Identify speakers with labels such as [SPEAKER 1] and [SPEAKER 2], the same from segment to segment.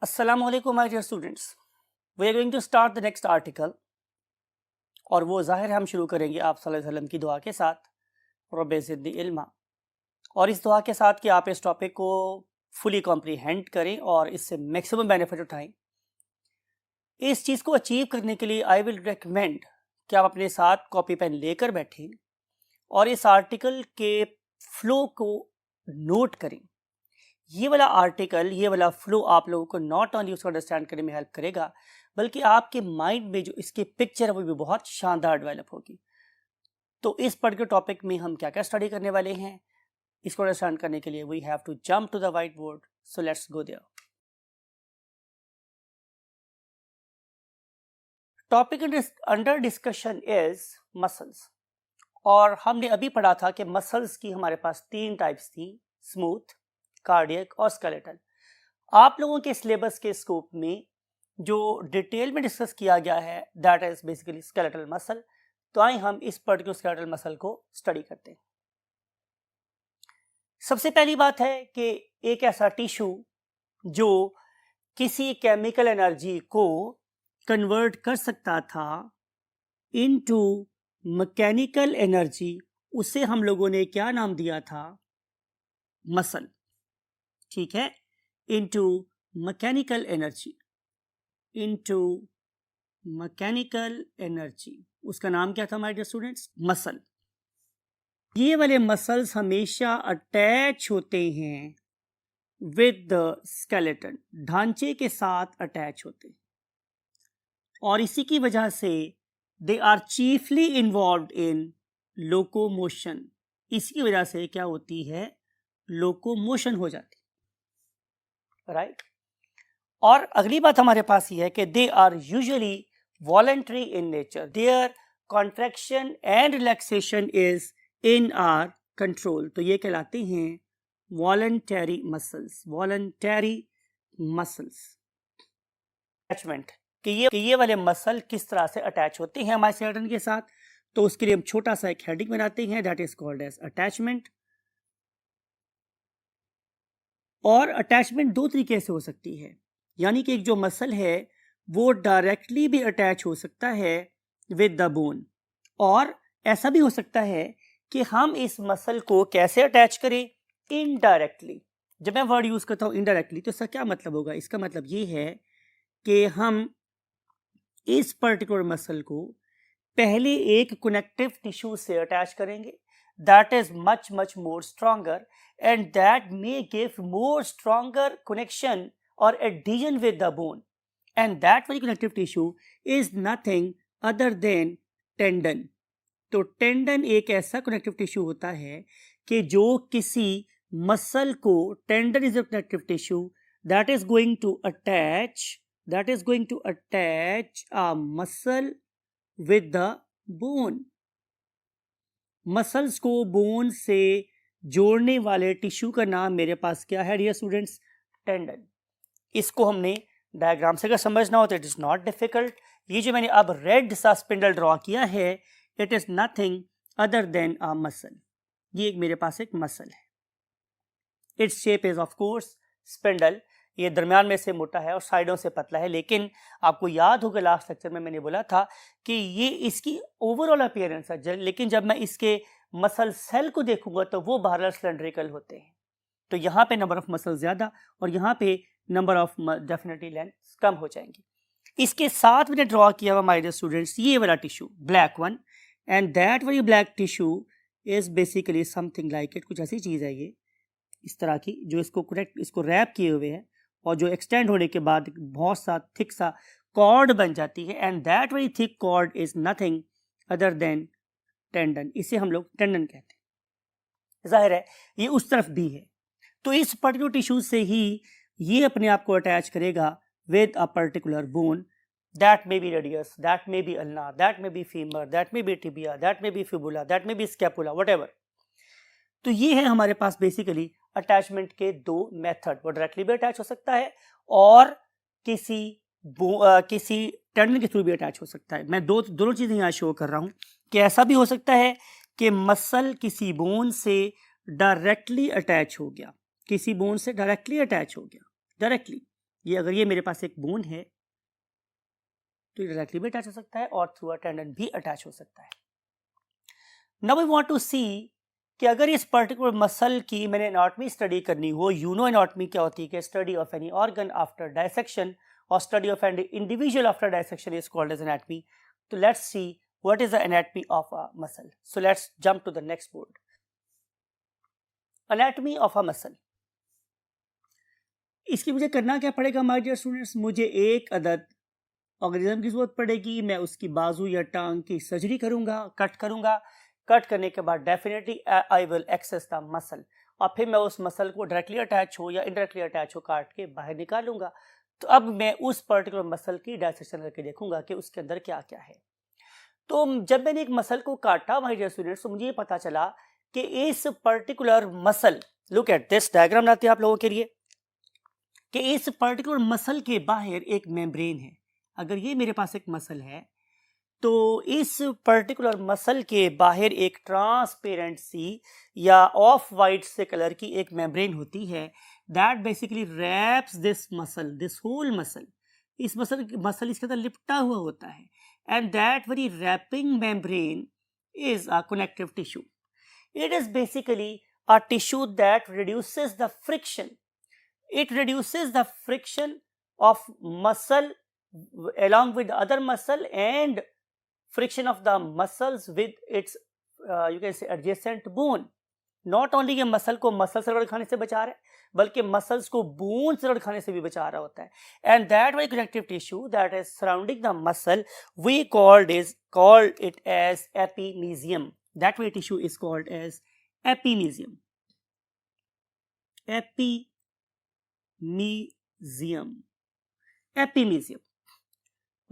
[SPEAKER 1] Assalamu alaikum my dear students. We are going to start the next article और वो ज़ाहिर है हम शुरू करेंगे आप सल्लल्लाहु अलैहि वसल्लम की दुआ के साथ रब्बि ज़िदनी इल्मा, और इस दुआ के साथ कि आप इस टॉपिक को फुली कॉम्प्रीहेंड करें और इससे मैक्सिमम बेनिफिट उठाएं। इस चीज़ को अचीव करने के लिए आई विल रिकमेंड कि आप अपने साथ कॉपी पेन लेकर बैठें और इस आर्टिकल के फ्लो को नोट करें। ये वाला आर्टिकल, ये वाला फ्लो आप लोगों को नॉट ओनली उसको अंडरस्टैंड करने में हेल्प करेगा, बल्कि आपके माइंड में जो इसकी पिक्चर है वो भी बहुत शानदार डेवलप होगी। तो इस पर्टिकुलर टॉपिक में हम क्या क्या स्टडी करने वाले हैं, इसको अंडरस्टैंड करने के लिए we have to jump to the white board. So let's go there. Topic under discussion is muscles, और हमने अभी पढ़ा था कि मसल्स की हमारे पास तीन टाइप्स थी, स्मूथ, कार्डियक और स्केलेटल। आप लोगों के सिलेबस के स्कोप में जो डिटेल में डिस्कस किया गया है that is basically skeletal muscle. तो आइए हम इस पर्टिकुलर स्केलेटल मसल को स्टडी करते हैं। सबसे पहली बात है कि एक ऐसा टिश्यू जो किसी केमिकल एनर्जी को कन्वर्ट कर सकता था इनटू मैकेनिकल एनर्जी, उसे हम लोगों ने क्या नाम दिया था? मसल। ठीक है, into mechanical energy, into mechanical energy, उसका नाम क्या था माय डियर स्टूडेंट्स? मसल। ये वाले मसल्स हमेशा अटैच होते हैं विद द स्केलेटन, ढांचे के साथ अटैच होते हैं, और इसी की वजह से they are chiefly involved in locomotion. इसकी वजह से क्या होती है? लोकोमोशन हो जाती है, राइट। और अगली बात हमारे पास ये है कि they are usually voluntary in nature, their contraction and relaxation is in our control. तो ये कहलाते हैं voluntary muscles, voluntary muscles. Attachment कि ये वाले मसल किस तरह से अटैच होते हैं हमारे स्केलेटन के साथ, तो उसके लिए हम छोटा सा एक हेडिंग बनाते हैं, that is called as attachment. और अटैचमेंट दो तरीके से हो सकती है, यानी कि एक जो मसल है वो डायरेक्टली भी अटैच हो सकता है विद द बोन, और ऐसा भी हो सकता है कि हम इस मसल को कैसे अटैच करें? इनडायरेक्टली। जब मैं वर्ड यूज करता हूं इनडायरेक्टली, तो इसका क्या मतलब होगा? इसका मतलब ये है कि हम इस पर्टिकुलर मसल को पहले एक कनेक्टिव टिश्यू से अटैच करेंगे, that is much much more stronger and that may give more stronger connection or adhesion with the bone, and that very connective tissue is nothing other than tendon। तो tendon एक ऐसा connective tissue होता है कि जो किसी muscle को, tendon is a connective tissue that is going to attach a muscle with the bone। Muscles को बोन से जोड़ने वाले टिश्यू का नाम मेरे पास क्या है डियर स्टूडेंट्स? टेंडन। इसको हमने डायग्राम से अगर समझना हो तो इट इज नॉट डिफिकल्ट। ये जो मैंने अब रेड सा स्पिंडल ड्रॉ किया है, it is nothing other then a muscle. ये एक मेरे पास एक मसल है, its shape is of course spindle. ये दरम्यान में से मोटा है और साइडों से पतला है, लेकिन आपको याद होगा लास्ट लेक्चर में मैंने बोला था कि ये इसकी ओवरऑल अपीयरेंस है, लेकिन जब मैं इसके मसल सेल को देखूंगा तो वो बहरहाल सिलेंड्रिकल होते हैं। तो यहाँ पे नंबर ऑफ मसल ज्यादा और यहाँ पे नंबर ऑफ डेफिनेटली लेंथ कम हो जाएंगी। इसके साथ मैंने ड्रॉ किया हुआ माय डियर स्टूडेंट्स ये वाला tissue, black one, and that very black tissue is basically something like it, कुछ ऐसी चीज है ये इस तरह की, जो इसको रैप किए हुए है और जो एक्सटेंड होने के बाद बहुत सा थिक सा कॉर्ड बन जाती है, and that very thick cord is nothing other than tendon. इसे हम लोग टेंडन कहते हैं। जाहिर है ये उस तरफ भी है, तो इस पर्टिकुलर टिश्यू से ही ये अपने आप को अटैच करेगा with a particular bone, that may be radius, that may be ulna, that may be femur, that may be tibia, that may be fibula, that may be scapula, whatever. तो ये है हमारे पास बेसिकली अटैचमेंट के दो method. वो directly भी attach हो सकता है और किसी टेंडन के थ्रू भी अटैच हो सकता है। मैं दोनों चीजें यहाँ शो कर रहा हूँ कि ऐसा भी हो सकता है कि मसल किसी बोन से डायरेक्टली अटैच हो गया, किसी बोन से डायरेक्टली अटैच हो गया, डायरेक्टली, ये अगर ये मेरे पास एक बोन है तो डायरेक्टली भी अटैच हो सकता है और थ्रू अ टेंडन भी अटैच हो सकता है। नाउ वी वांट टू सी कि अगर इस पर्टिकुलर मसल की मैंने एनाटॉमी स्टडी करनी हो, यू नो एनाटॉमी क्या होती है कि study of any organ after dissection और study of any individual after dissection is called as anatomy. तो let's see what is the anatomy of a muscle. So let's jump to the next board. Anatomy of a muscle, इसकी मुझे करना क्या पड़ेगा my dear students? मुझे एक अदद organism की जरूरत पड़ेगी, मैं उसकी बाजू या टांग की सर्जरी करूंगा, कट करूंगा। कट करने के बाद definitely I will access the muscle और फिर मैं उस मसल को डायरेक्टली अटैच हो या इनडायरेक्टली अटैच हो काट के बाहर निकालूंगा। तो अब मैं उस पर्टिकुलर मसल की डायसेक्शन करके देखूंगा कि उसके अंदर क्या क्या है। तो जब मैंने एक मसल को काटा माय डियर स्टूडेंट्स, तो मुझे ये पता चला कि इस particular muscle, look at this diagram लाते हैं आप लोगों के लिए, कि इस पर्टिकुलर मसल के बाहर एक मेम्ब्रेन है। अगर ये मेरे पास एक मसल है तो इस पर्टिकुलर मसल के बाहर एक ट्रांसपेरेंट सी या ऑफ वाइट से कलर की एक मेम्ब्रेन होती है that basically wraps this muscle, this whole muscle. इस मसल इसके अंदर लिपटा हुआ होता है and that very wrapping membrane is a connective tissue. It is basically a tissue that reduces the friction, it reduces the friction of muscle along with the other muscle and friction of the muscles with its you can say adjacent bone. Not only ये muscle को muscle से रगड़ खाने से बचा रहा है बल्कि मसल्स को बोन से रगड़ खाने से भी बचा रहा होता है। And that very connective tissue that is surrounding the muscle we called it as epimysium. That very tissue is called as epimysium. Epimysium.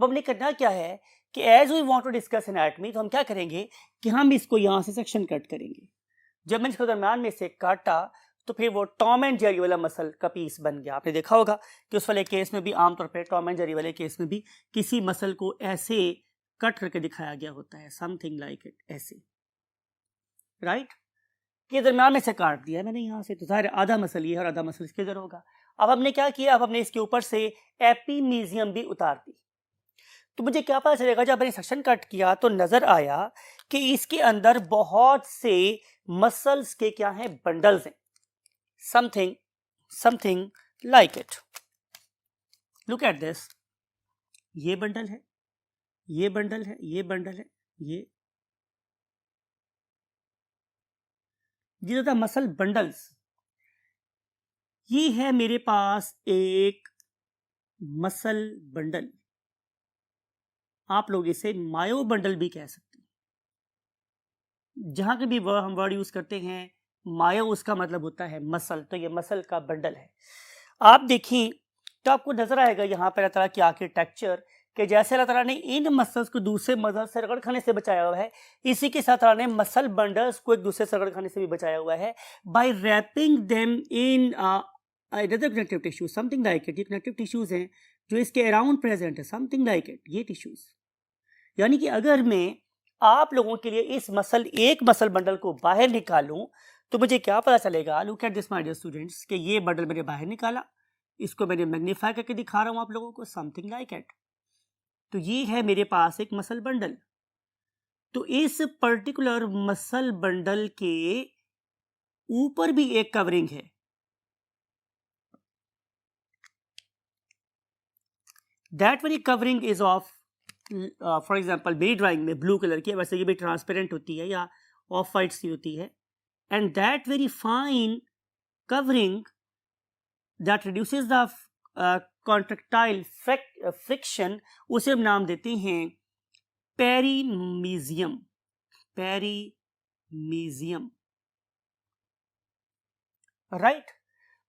[SPEAKER 1] अब हमने करना क्या है कि as we want to discuss anatomy, तो हम क्या करेंगे कि हम इसको यहां से सेक्शन कट करेंगे। जब मैंने इसको दरम्यान में से काटा तो फिर वो टॉम एंड जेरी वाला मसल का पीस बन गया। आपने देखा होगा कि उस वाले केस में भी आमतौर पर टॉम एंड जेरी वाले केस में भी किसी मसल को ऐसे कट करके दिखाया गया होता है, समथिंग लाइक इट, ऐसे, राइट? के दरम्यान में से काट दिया मैंने यहाँ से, तो जाहिर आधा मसल ये और आधा मसल इसके इधर होगा। अब हमने क्या किया, अब हमने इसके ऊपर से एपिमीजियम भी उतार दी। तो मुझे क्या पता चलेगा, जब मैंने सेक्शन कट किया तो नजर आया कि इसके अंदर बहुत से मसल्स के क्या हैं, बंडल्स हैं, something like it. Look at this, ये बंडल है, ये बंडल है, ये बंडल है, ये द मसल बंडल्स। ये है मेरे पास एक मसल बंडल, आप लोग इसे मायो बंडल भी कह सकते हैं। जहां के भी हम वर्ड यूज करते हैं मायो, उसका मतलब होता है मसल, तो ये मसल का बंडल है। आप देखें तो आपको नजर आएगा यहाँ पर अल्लाह ताला की आर्किटेक्चर कि जैसे अल्लाह ताला ने इन मसल्स को दूसरे मसल से रगड़ खाने से बचाया हुआ है, इसी के साथ अल्लाह ने मसल बंडल्स को एक दूसरे से रगड़ खाने से भी बचाया हुआ है by wrapping them in another connective tissue, something like it. ये कनेक्टिव टिश्यूज हैं जो इसके अराउंड प्रेजेंट है, समथिंग लाइक इट, ये टिश्यूज। यानी कि अगर मैं आप लोगों के लिए इस एक मसल बंडल को बाहर निकालूं तो मुझे क्या पता चलेगा, look at this my dear students, कि ये बंडल मैंने बाहर निकाला, इसको मैंने मैग्नीफाई करके दिखा रहा हूं आप लोगों को, समथिंग लाइक इट। तो ये है मेरे पास एक मसल बंडल। तो इस पर्टिकुलर मसल बंडल के ऊपर भी एक कवरिंग है, that very covering is of for example मेरी ड्राइंग में ब्लू कलर की है, वैसे ये भी ट्रांसपेरेंट होती है या ऑफ वाइट सी होती है। And that very fine covering that reduces the contractile friction, उसे हम नाम देते हैं पेरीमीजियम, पेरीमीजियम, राइट।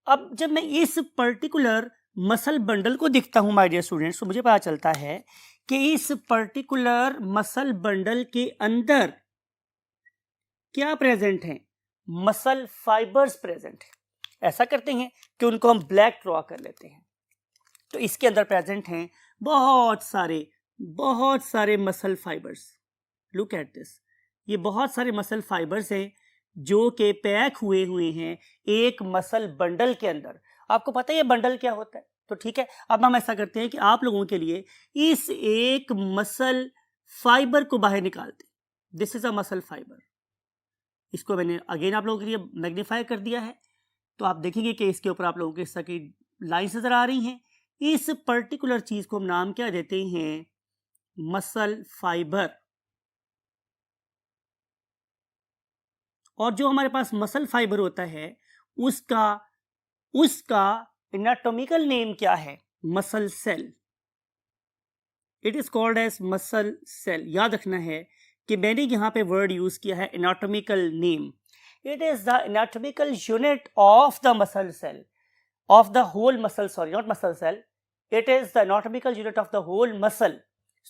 [SPEAKER 1] अब जब मैं इस पर्टिकुलर मसल बंडल को दिखता हूं माय डियर स्टूडेंट्स, तो मुझे पता चलता है कि इस पर्टिकुलर मसल बंडल के अंदर क्या प्रेजेंट है, मसल फाइबर्स प्रेजेंट है। ऐसा करते हैं कि उनको हम ब्लैक ड्रॉ कर लेते हैं। तो इसके अंदर प्रेजेंट हैं बहुत सारे muscle fibres. Look at this, ये बहुत सारे मसल फाइबर्स हैं जो कि पैक हुए हैं एक मसल बंडल के अंदर। आपको पता है ये बंडल क्या होता है? तो ठीक है, अब हम ऐसा करते हैं कि आप लोगों के लिए इस एक मसल फाइबर को बाहर निकालते हैं। This is a muscle fibre. इसको मैंने अगेन आप लोगों के लिए मैग्नीफाई कर दिया है, तो आप देखेंगे कि इसके ऊपर आप लोगों को इस तरह की लाइन्स नजर आ रही हैं। इस पर्टिकुलर चीज को हम नाम क्या देते हैं? Muscle fibre. और जो हमारे पास मसल फाइबर होता है उसका एनाटॉमिकल नेम क्या है? Muscle cell. It is called as muscle cell. याद रखना है कि मैंने यहां पे वर्ड यूज किया है anatomical name. It is the anatomical unit of the muscle cell, of the whole muscle, sorry not muscle cell, it is the anatomical unit of the whole muscle.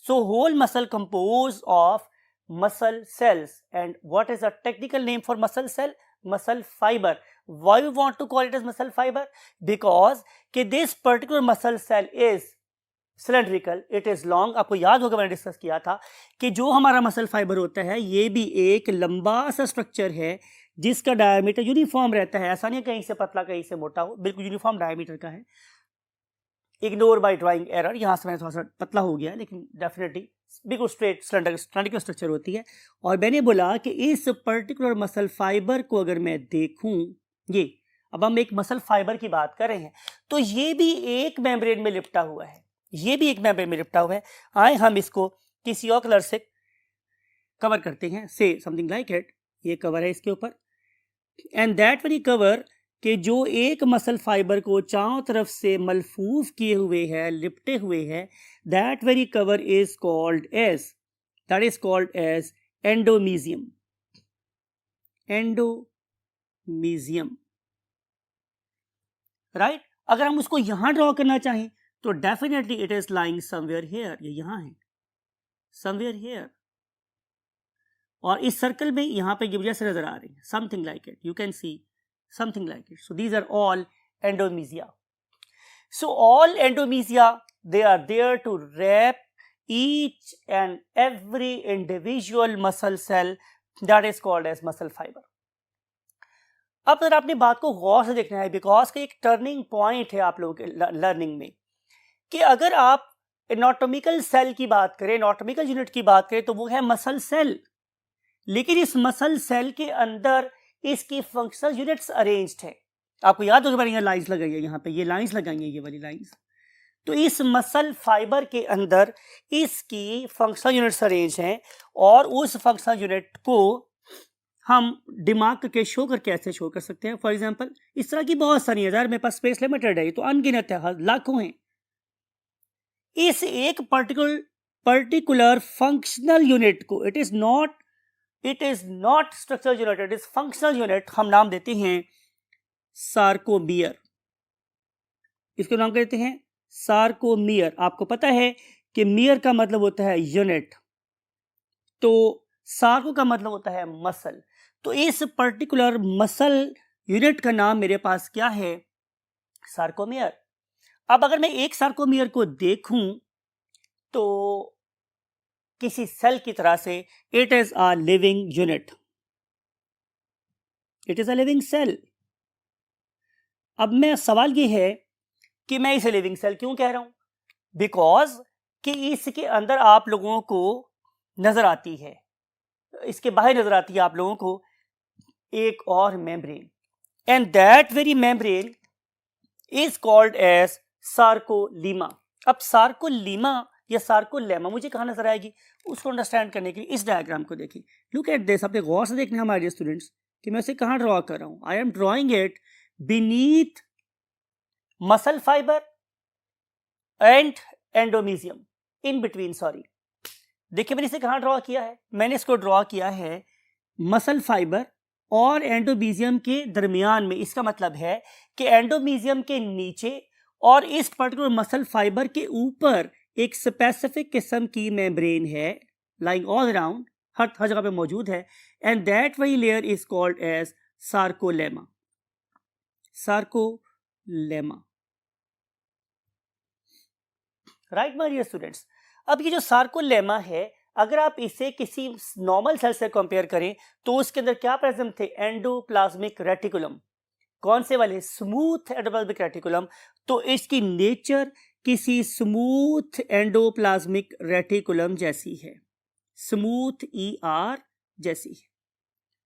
[SPEAKER 1] So whole muscle composed of muscle cells. And what is the technical name for muscle cell? Muscle fiber. Why we want to call it as muscle fiber? Because this particular muscle cell is cylindrical, it is long. आपको याद होगा मैंने discuss किया था कि जो हमारा muscle fibre होता है ये भी एक लंबा सा स्ट्रक्चर है जिसका डायमीटर यूनिफॉर्म रहता है। ऐसा नहीं कहीं से पतला कहीं से मोटा हो, बिल्कुल यूनिफॉर्म डायमीटर का है। इग्नोर बाय ड्राइंग एरर, यहाँ से मैंने थोड़ा सा पतला हो गया, लेकिन डेफिनेटली बिल्कुल स्ट्रेट सिलेंडरिकल स्ट्रक्चर होती है। और मैंने बोला कि इस पर्टिकुलर मसल फाइबर को अगर मैं देखूं, ये अब हम एक मसल फाइबर की बात कर रहे हैं, तो ये भी एक मेम्ब्रेन में लिपटा हुआ है, ये भी एक मेम्ब्रेन में लिपटा हुआ है। आए हम इसको किसी और कलर से कवर करते हैं, से समथिंग लाइक इट। ये कवर है इसके ऊपर, एंड दैट वेरी कवर कि जो एक मसल फाइबर को चारों तरफ से मलफूफ किए हुए है, लिपटे हुए है, that very cover is called as endomysium. Endomysium, right. अगर हम उसको यहां ड्रॉ करना चाहें तो definitely it is lying somewhere here, ये यहां है, समवेयर हियर। और इस सर्कल में यहां पे ये वजह से नजर आ रही है, something like it, you can see something like it. So these are all endomysia. So all endomysia, they are there to wrap each and every individual muscle cell that is called as muscle fiber. अब अगर आपने बात को गौर से देखना है, because का एक टर्निंग पॉइंट है आप लोगों के लर्निंग में, कि अगर आप एनाटॉमिकल सेल की बात करें, एनाटॉमिकल यूनिट की बात करें, तो वो है मसल सेल। लेकिन इस मसल सेल के अंदर इसकी फंक्शनल यूनिट्स अरेंज्ड है। आपको याद होगा मैंने यहाँ लाइंस लगाई है, यहाँ पे ये लाइंस लगाई है, ये वाली लाइंस। तो इस मसल फाइबर के अंदर इसकी फंक्शनल यूनिट्स अरेंज हैं, और उस फंक्शनल यूनिट को हम दिमाग के शो करके ऐसे शो कर सकते हैं। फॉर एग्जांपल इस तरह की बहुत सारी हजार, मेरे पास स्पेस लिमिटेड है, तो अनगिनत है, लाखों हैं। इस एक पर्टिकुलर फंक्शनल यूनिट को, it is not structural unit, it is functional unit, हम नाम देते हैं सार्कोमियर। इसको नाम कहते हैं सार्कोमियर। आपको पता है कि मियर का मतलब होता है यूनिट, तो सार्को का मतलब होता है मसल। तो इस पर्टिकुलर मसल यूनिट का नाम मेरे पास क्या है? सार्कोमियर। अब अगर मैं एक सार्कोमियर को देखूं तो किसी सेल की तरह से, it is a living unit, it is a living cell. अब मैं सवाल ये है कि मैं इसे लिविंग सेल क्यों कह रहा हूं? बिकॉज कि इसके अंदर आप लोगों को नजर आती है, इसके बाहर नजर आती है आप लोगों को एक और membrane, and that very membrane is called as sarcolemma. अब सार्कोलीमा या सार्कोलेमा मुझे कहाँ नजर आएगी, उसको अंडरस्टैंड करने के लिए इस डायग्राम को देखिए। लुक एट दिस, अपने गौर से देखने हमारे स्टूडेंट्स कि मैं इसे कहाँ ड्रॉ कर रहा हूं। I am drawing it beneath muscle fibre and endomysium, in between, sorry. देखिए मैंने इसे कहाँ ड्रॉ किया है, मैंने इसको ड्रॉ किया है मसल फाइबर और एंडोमीजियम के दरमियान में। इसका मतलब है कि एंडोमीजियम के नीचे और इस पर्टिकुलर मसल फाइबर के ऊपर एक स्पेसिफिक किस्म की मेम्ब्रेन है, लाइंग ऑल अराउंड, हर जगह पे मौजूद है, and that very layer is called as sarcolemma. Sarcolemma, right my dear students. अब ये जो सार्कोलेमा है, अगर आप इसे किसी नॉर्मल सेल से कंपेयर करें तो उसके अंदर क्या प्रेजेंट थे? Endoplasmic reticulum. कौन से वाले? Smooth endoplasmic reticulum. तो इसकी नेचर किसी स्मूथ एंडोप्लाज्मिक रेटिकुलम जैसी है, स्मूथ ER जैसी है,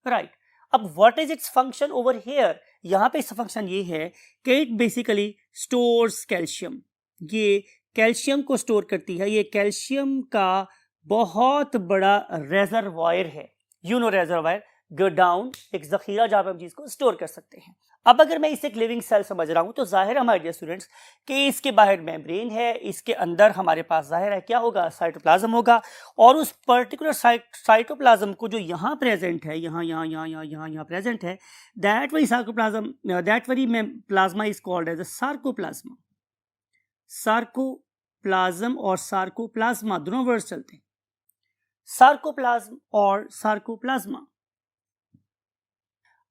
[SPEAKER 1] राइट। अब what is its function over here? यहां पे इसका फंक्शन ये है कि इट बेसिकली स्टोर्स कैल्शियम। ये कैल्शियम को स्टोर करती है, ये कैल्शियम का बहुत बड़ा रेजर्वायर है, यू नो रेजर्वायर, गोडाउन, एक जखीरा जहां पर हम चीज को स्टोर कर सकते हैं। अब अगर मैं इसे एक लिविंग सेल समझ रहा हूं तो जाहिर है हमारे डियर स्टूडेंट्स कि इसके बाहर मेम्ब्रेन है, इसके अंदर हमारे पास जाहिर है क्या होगा? साइटोप्लाज्म होगा। और उस पर्टिकुलर साइटोप्लाज्म को जो यहाँ प्रेजेंट है, यहाँ प्रेजेंट है, that very cytoplasm, that very plasma is called as a sarcoplasma. Sarcoplasm और सार्कोप्लाज्मा दोनों वर्ड्स चलते हैं, सार्कोप्लाज्म और सार्कोप्लाज्मा।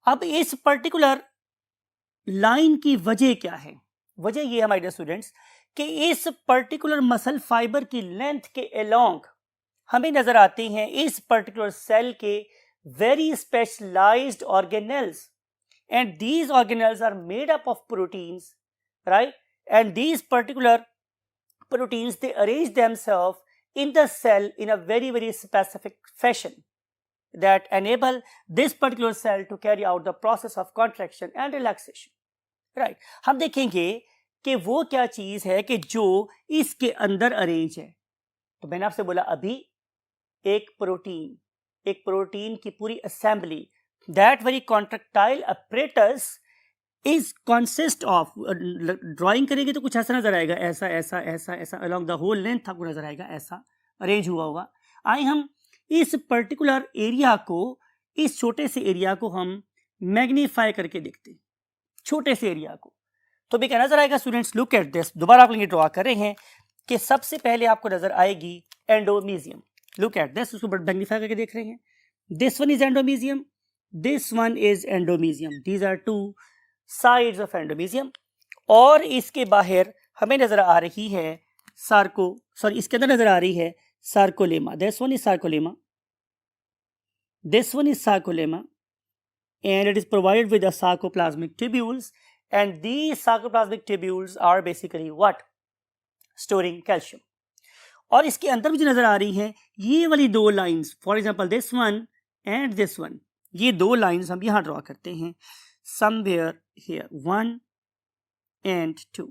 [SPEAKER 1] अब इस पर्टिकुलर लाइन की वजह क्या है? वजह ये है हमारे डियर स्टूडेंट्स कि इस पर्टिकुलर मसल फाइबर की लेंथ के अलोंग हमें नजर आती हैं इस पर्टिकुलर सेल के very specialised organelles, and these organelles are made up of proteins, right, and these particular proteins, they arrange themselves in the cell in a very specific fashion that enable this particular cell to carry out the process of contraction and relaxation, right? हम देखेंगे कि वो क्या चीज है कि जो इसके अंदर अरेंज है। तो मैंने आपसे बोला अभी एक प्रोटीन की पूरी assembly, that very contractile apparatus is consist of, drawing करेंगे तो कुछ ऐसा नजर आएगा, ऐसा ऐसा ऐसा ऐसा अलोंग द होल लेंथ आपको नजर आएगा, ऐसा अरेंज हुआ होगा। आइए हम इस पर्टिकुलर एरिया को, इस छोटे से एरिया को हम मैग्नीफाई करके देखते हैं, छोटे से एरिया को। तो भी क्या नजर आएगा स्टूडेंट्स? लुक एट दिस, दोबारा आप लोग ड्रॉ कर रहे हैं कि सबसे पहले आपको नजर आएगी एंडोमीजियम। लुक एट दिस, उसको मैग्नीफाई करके देख रहे हैं। This one is endomysium, this one is endomysium, these are two sides of endomysium. और इसके बाहर हमें नजर आ रही है इसके अंदर नजर आ रही है sarcolemma. This one is sarcolemma, this one is sarcolemma, and it is provided with the sarcoplasmic tubules, and these sarcoplasmic tubules are basically what? Storing calcium. और इसके अंदर मुझे नजर आ रही है ये वाली दो lines, for example this one and this one, ये दो लाइंस हम यहां ड्रॉ करते हैं, somewhere here 1 and 2,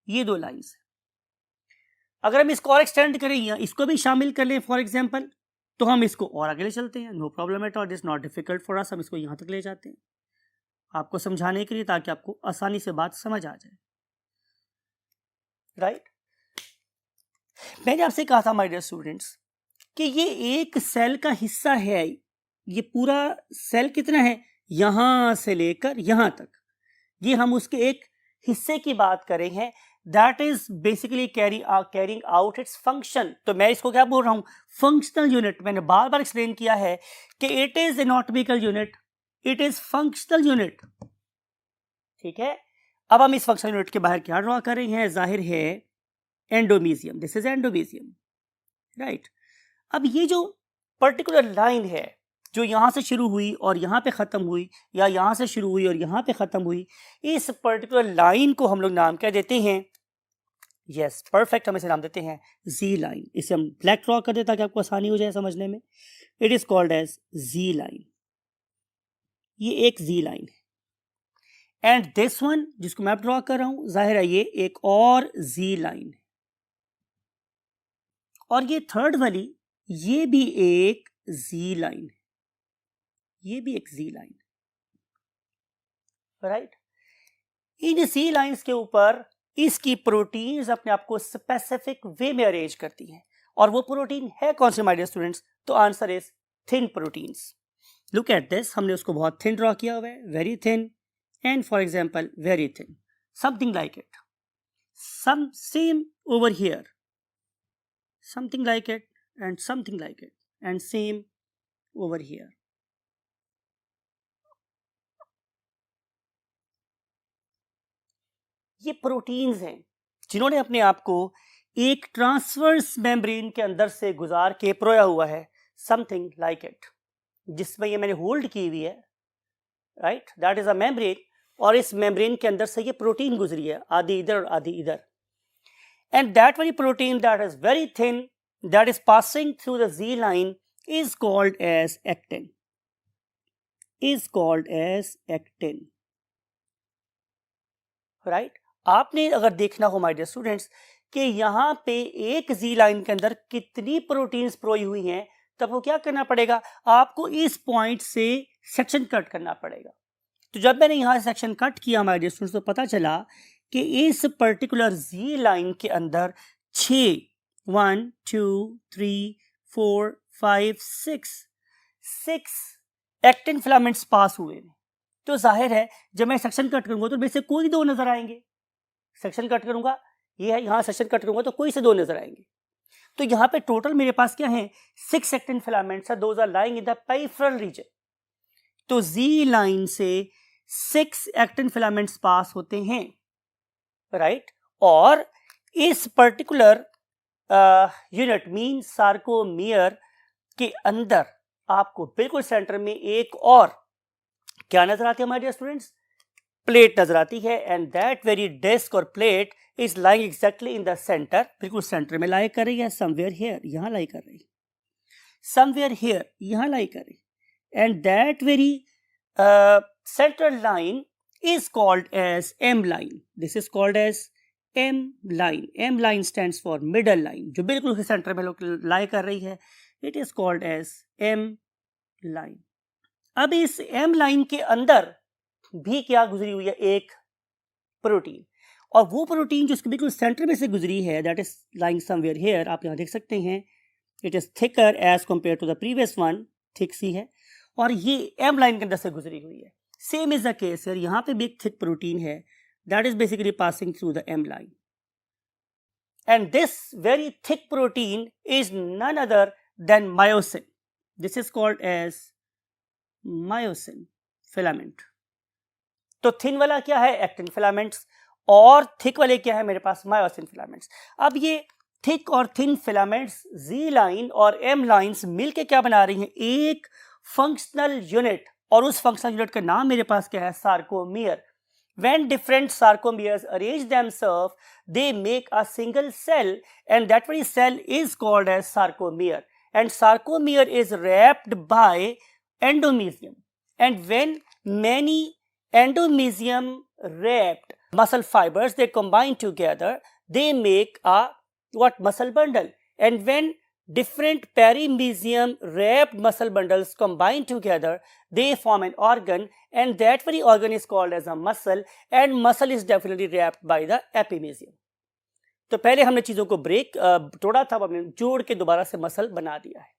[SPEAKER 1] ये दो लाइंस। अगर हम इसको और एक्सटेंड करें या इसको भी शामिल कर लें फॉर एग्जांपल, तो हम इसको और आगे ले चलते हैं, no problem at all, it's not difficult for us. हम इसको यहां तक ले जाते हैं आपको समझाने के लिए, ताकि आपको आसानी से बात समझ आ जाए, राइट। मैंने आपसे कहा था माय डियर स्टूडेंट्स कि ये एक सेल का हिस्सा है, ये पूरा सेल कितना है, यहां से लेकर यहां तक, ये हम उसके एक हिस्से की बात कर रहे हैं, that is basically carrying out its function. तो मैं इसको क्या बोल रहा हूं? Functional unit. मैंने बार बार एक्सप्लेन किया है कि it is anatomical unit, it is functional unit, ठीक है। अब हम इस फंक्शनल यूनिट के बाहर क्या ड्रॉ कर रहे हैं? जाहिर है एंडोमीजियम, दिस इज एंडोमीजियम, राइट। अब ये जो पर्टिकुलर लाइन है जो यहां से शुरू हुई और यहां पे खत्म हुई, या यहां से शुरू हुई और यहां पे खत्म हुई, इस पर्टिकुलर लाइन को हम लोग नाम क्या देते हैं? यस, परफेक्ट, हम इसे नाम देते हैं जी लाइन। इसे हम ब्लैक ड्रॉ कर दें ताकि आपको आसानी हो जाए समझने में। It is called as Z line, ये एक जी लाइन है। एंड दिस वन जिसको मैं ड्रॉ कर रहा हूं, जाहिर है ये एक और जी लाइन है। और ये थर्ड वाली, ये भी एक जी लाइन है, ये भी एक जी लाइन, राइट। इन सी लाइंस के ऊपर इसकी प्रोटीन्स अपने आप को स्पेसिफिक वे में अरेंज करती हैं। और वो प्रोटीन है कौन से माय डियर स्टूडेंट्स? तो answer is thin proteins. Look at this, हमने उसको बहुत थिन ड्रॉ किया हुआ है, very thin, and for example very thin, something like it, some same over here, something like it, and something like it, and same over here. ये proteins हैं जिन्होंने अपने आप को एक ट्रांसवर्स मेम्ब्रेन के अंदर से गुजार के परोया हुआ है, समथिंग लाइक इट, जिसमें ये मैंने होल्ड की हुई है, right, that is a membrane, और इस मेम्ब्रेन के अंदर से ये प्रोटीन गुजरी है, आधी इधर और आधी इधर, and that very protein that is very thin that is passing through the Z line is called as actin, right. आपने अगर देखना हो माय डियर स्टूडेंट्स कि यहाँ पे एक Z लाइन के अंदर कितनी प्रोटीन्स प्रोई हुई हैं, तब वो क्या करना पड़ेगा, आपको इस पॉइंट से सेक्शन कट करना पड़ेगा। तो जब मैंने यहाँ सेक्शन कट किया माय डियर स्टूडेंट्स, तो पता चला कि इस पर्टिकुलर Z लाइन के अंदर 6 1 2 3 4 5 6 एक्टिन फिलामेंट्स पास हुए हैं। तो जाहिर है जब मैं सेक्शन कट करूंगा तो मेरे से कोई दो नजर आएंगे, सेक्शन कट करूंगा, ये है, यहाँ सेक्शन कट करूंगा तो कोई से दो नजर आएंगे। तो यहाँ पे टोटल मेरे पास क्या है, 6 एक्टिन फिलामेंट्स है, those are lying in the peripheral region. तो Z लाइन से 6 एक्टिन फिलामेंट्स पास होते हैं, राइट। और इस पर्टिकुलर यूनिट मीन सार्कोमियर के अंदर आपको बिल्कुल सेंटर में एक और क्या नजर आती है हमारे डियर स्टूडेंट्स, प्लेट नजर आती है, एंड दैट वेरी डिस्क और plate is lying exactly in the centre, बिल्कुल सेंटर में लाई कर रही है, समवेयर हियर, यहाँ लाई कर रही है, समवेयर हियर, यहाँ लाई कर रही, and that very central line is called as M line. This is called as M line. M line stands for middle line, जो बिल्कुल सेंटर में लाई कर रही है, it is called as M line. अब इस M line के अंदर भी क्या गुजरी हुई है, एक प्रोटीन, और वो प्रोटीन जो इसके बिल्कुल सेंटर में से गुजरी है, that is lying somewhere here, आप यहाँ देख सकते हैं, it is thicker as compared to the previous one, thick सी है, और ये M लाइन के अंदर से गुजरी हुई है। सेम इज द केस है, यहाँ पे भी एक थिक प्रोटीन है, that is basically passing through the M line, and this very thick protein is none other than myosin. This is called as myosin filament. तो थिन वाला क्या है, एक्टिन फिलामेंट्स, और थिक वाले क्या है मेरे पास, मायोसिन फिलामेंट्स। अब ये थिक और थिन फिलामेंट्स Z लाइन और M लाइन्स मिलके क्या बना रही हैं, एक फंक्शनल यूनिट, और उस फंक्शनल यूनिट का नाम मेरे पास क्या है, sarcomere. When different sarcomeres arrange themselves, they make a single cell, and that very cell is called as sarcomere. And sarcomere is wrapped by endomysium. And when many endomysium wrapped muscle fibers they combine together, they make a muscle bundle. And when different perimysium wrapped muscle bundles combine together, they form an organ, and that very organ is called as a muscle, and muscle is definitely wrapped by the epimysium. तो पहले हमने चीजों को तोड़ा था, हमने जोड़ के दोबारा से मसल बना दिया है,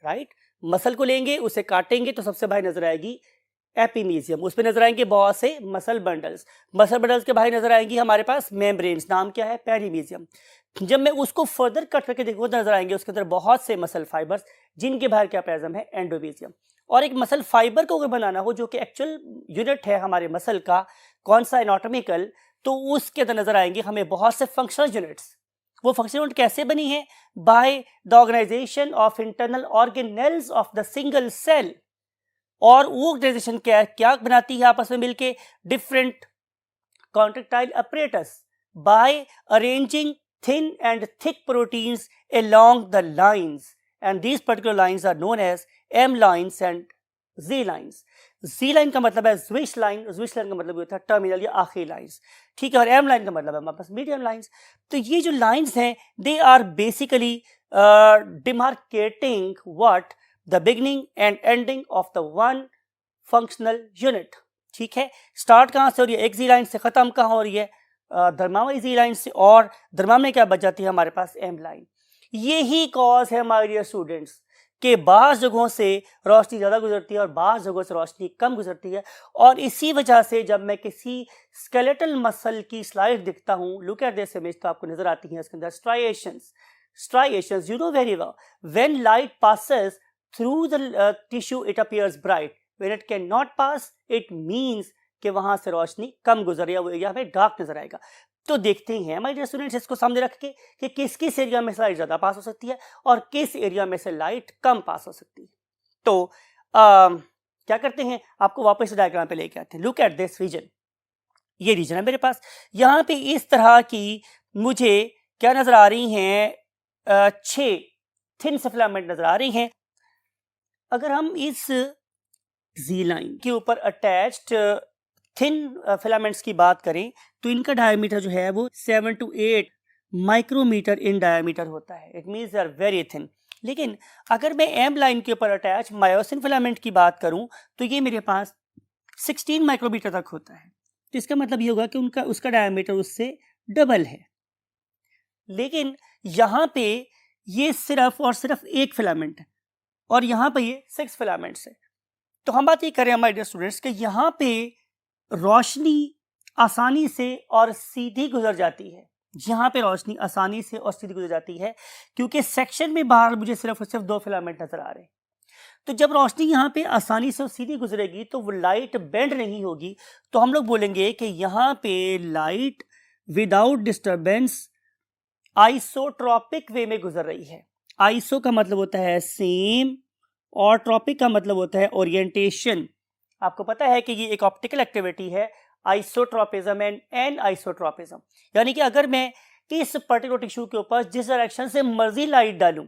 [SPEAKER 1] राइट। मसल को लेंगे, उसे काटेंगे तो सबसे बाहर नजर आएगी एपीमीजियम, उसमें नजर आएंगे बहुत से मसल बंडल्स, मसल बंडल्स के बाहर नजर आएंगी हमारे पास मेम्ब्रेन्स, नाम क्या है, पेरीमीजियम। जब मैं उसको फर्दर कट करके देखूँ नजर आएंगे उसके अंदर बहुत से मसल फाइबर्स, जिनके बाहर क्या प्रेजेंट है, एंडोमीजियम। और एक मसल फाइबर को अगर बनाना हो जो कि एक्चुअल यूनिट है हमारे मसल का, कौन सा, एनाटॉमिकल, तो उसके अंदर नजर आएंगे हमें बहुत से फंक्शनल यूनिट्स। वो फंक्शनल यूनिट कैसे बनी है, by the organisation of internal organelles of the single cell. और वो ऑर्गेनाइजेशन क्या बनाती है आपस में मिलके, different contractile apparatus by arranging thin and thick proteins along the lines, and these particular lines are known as M lines and Z lines. Z line का मतलब है Swiss line, Swiss line का मतलब होता है टर्मिनल या आखिरी lines, ठीक है, और M line का मतलब है हमारे पास मीडियम लाइंस। तो ये जो लाइंस हैं they are basically demarcating what, the beginning and ending of the one functional unit, ठीक है। स्टार्ट कहाँ से हो रही है, एक Z लाइन से, खत्म कहाँ हो रही है, धर्मावली Z लाइन से, और धर्मा में क्या बच जाती है हमारे पास, M लाइन। यही कॉज है हमारे डियर स्टूडेंट्स कि बाज़ जगहों से रोशनी ज़्यादा गुजरती है और बाज़ जगहों से रोशनी कम गुजरती है, और इसी वजह से जब मैं किसी स्केलेटल मसल की स्लाइड दिखता हूँ, लुक एट दिस इमेज, तो आपको नजर आती है इसके अंदर striations, you know very well, when light passes through the tissue it appears bright, when it cannot pass it means कि वहां से रोशनी कम गुजर रही है, वो एरिया में डार्क नजर आएगा। तो देखते हैं हमारे स्टूडेंट्स इसको सामने रख के कि किस किस एरिया में से लाइट ज़्यादा पास हो सकती है और किस एरिया में से लाइट कम पास हो सकती है। तो क्या करते हैं, आपको वापस डायग्राम पे लेके आते हैं। लुक एट दिस रीजन, ये रीजन है मेरे पास। यहाँ पे इस तरह की मुझे क्या नजर आ रही हैं, 6 थिन से फिलामेंट नजर आ रही हैं। अगर हम इस जी लाइन के ऊपर अटैच्ड थिन फिलामेंट्स की बात करें तो इनका डायमीटर जो है वो 7 to 8 माइक्रोमीटर इन डायमीटर होता है। It means they are very thin. लेकिन अगर मैं एम लाइन के ऊपर अटैच मायोसिन फिलामेंट की बात करूं तो ये मेरे पास 16 माइक्रोमीटर तक होता है। तो इसका मतलब ये होगा कि उसका डायमीटर उससे डबल है। लेकिन यहाँ पे ये सिर्फ और सिर्फ एक फिलामेंट है और यहाँ पे ये 6 फिलामेंट्स है। तो हम बात ये कर रहे हैं माय डियर स्टूडेंट्स कि यहाँ पे रोशनी आसानी से और सीधी गुजर जाती है। यहाँ पे रोशनी आसानी से और सीधी गुजर जाती है क्योंकि सेक्शन में बाहर मुझे सिर्फ और सिर्फ 2 फिलामेंट नजर आ रहे हैं। तो जब रोशनी यहाँ पे आसानी से और सीधी गुजरेगी तो वो लाइट बेंड नहीं होगी। तो हम लोग बोलेंगे कि यहाँ पे लाइट विदाउट डिस्टर्बेंस आइसोट्रॉपिक वे में गुजर रही है। आइसो का मतलब होता है सेम और ट्रॉपिक का मतलब होता है ओरिएंटेशन। आपको पता है कि ये एक ऑप्टिकल एक्टिविटी है, आइसोट्रॉपिज्म एंड एन आइसोट्रॉपिज्म। यानी कि अगर मैं इस पर्टिकुलर टिश्यू के ऊपर जिस डायरेक्शन से मर्जी लाइट डालूं,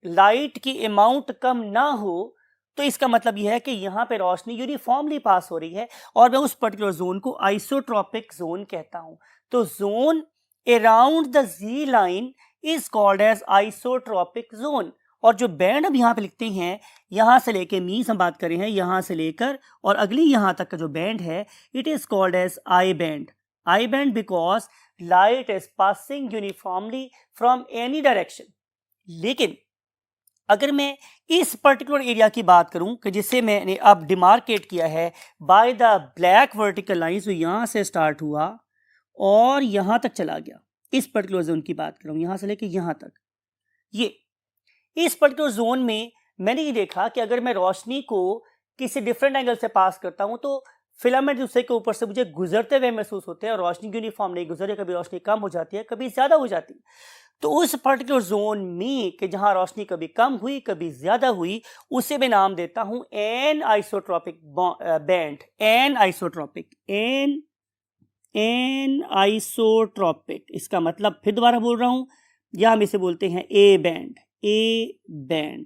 [SPEAKER 1] लाइट की अमाउंट कम ना हो तो इसका मतलब यह है कि यहाँ पे रोशनी यूनिफॉर्मली पास हो रही है और मैं उस पर्टिकुलर जोन को आइसोट्रॉपिक जोन कहता हूं। तो zone around the Z line is called as isotropic zone. और जो बैंड हम यहाँ पे लिखते हैं, यहाँ से लेके मीन्स हम बात करें हैं, यहाँ से लेकर और अगली यहाँ तक का जो बैंड है, it is called as I band. I band because light is passing uniformly from any direction. लेकिन अगर मैं इस पर्टिकुलर एरिया की बात करूं कि जिसे मैंने अब डिमार्केट किया है by the black vertical line, तो यहाँ से स्टार्ट हुआ और यहाँ तक चला गया, इस पर्टिकुलर जोन की बात कर रहा हूँ, यहाँ से लेके यहाँ तक। ये इस पर्टिकुलर जोन में मैंने ये देखा कि अगर मैं रोशनी को किसी डिफरेंट एंगल से पास करता हूं तो फिलामेंट दूसरे के ऊपर से मुझे गुजरते हुए महसूस होते हैं और रोशनी यूनिफॉर्म नहीं गुजर रही, कभी रोशनी कम हो जाती है, कभी ज्यादा हो जाती है। तो उस पर्टिकुलर जोन में कि जहां रोशनी कभी कम हुई कभी ज्यादा हुई, उसे मैं नाम देता हूं an isotropic band. An isotropic, an isotropic, इसका मतलब फिर दोबारा बोल रहा हूं, या हम इसे बोलते हैं ए बैंड, ए बैंड।